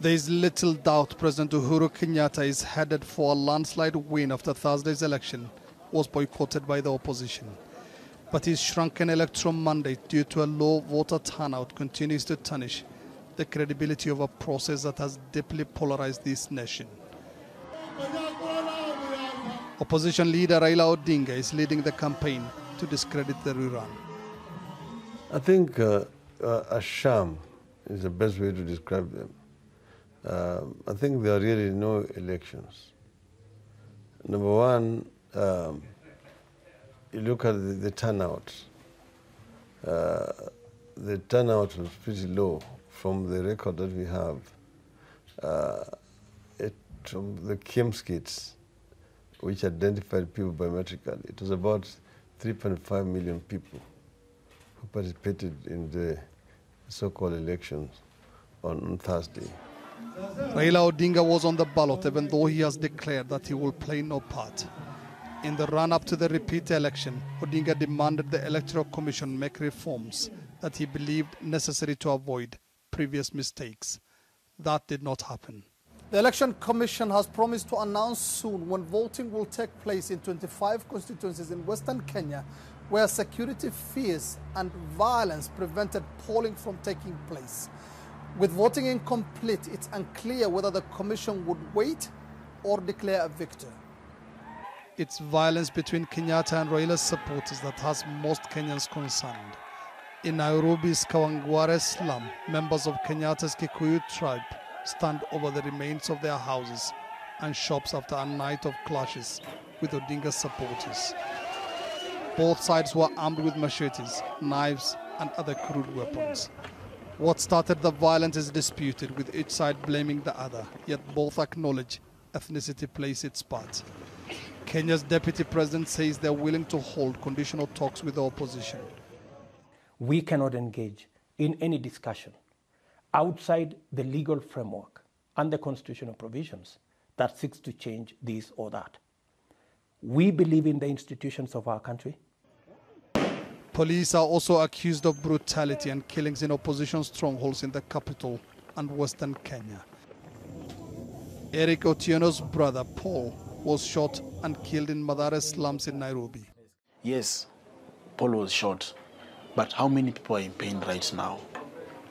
There is little doubt President Uhuru Kenyatta is headed for a landslide win after Thursday's election was boycotted by the opposition. But his shrunken electoral mandate due to a low voter turnout continues to tarnish the credibility of a process that has deeply polarized this nation. Opposition leader Raila Odinga is leading the campaign to discredit the rerun. I think a sham is the best way to describe them. I think there are really no elections. Number one, you look at the turnout. The turnout was pretty low from the record that we have. From the KIMS kits, which identified people biometrically, it was about 3.5 million people who participated in the so-called elections on Thursday. Raila Odinga was on the ballot even though he has declared that he will play no part. In the run-up to the repeat election, Odinga demanded the Electoral Commission make reforms that he believed necessary to avoid previous mistakes. That did not happen. The Election Commission has promised to announce soon when voting will take place in 25 constituencies in Western Kenya, where security fears and violence prevented polling from taking place. With voting incomplete, it's unclear whether the commission would wait or declare a victor. It's violence between Kenyatta and Raila supporters that has most Kenyans concerned. In Nairobi's Kawangware slum, members of Kenyatta's Kikuyu tribe stand over the remains of their houses and shops after a night of clashes with Odinga's supporters. Both sides were armed with machetes, knives, and other crude weapons. What started the violence is disputed, with each side blaming the other, yet both acknowledge ethnicity plays its part. Kenya's deputy president says they're willing to hold conditional talks with the opposition. We cannot engage in any discussion outside the legal framework and the constitutional provisions that seeks to change this or that. We believe in the institutions of our country. Police are also accused of brutality and killings in opposition strongholds in the capital and Western Kenya. Eric Otieno's brother, Paul, was shot and killed in Mathare slums in Nairobi. Yes, Paul was shot, but how many people are in pain right now?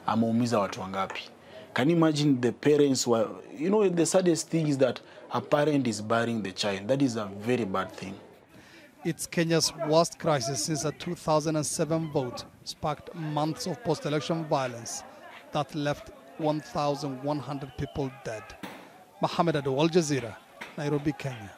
Ameumiza watu wangapi? Can you imagine the parents were, the saddest thing is that a parent is burying the child. That is a very bad thing. It's Kenya's worst crisis since a 2007 vote sparked months of post-election violence that left 1,100 people dead. Mohammed, Adow, Jazeera, Nairobi, Kenya.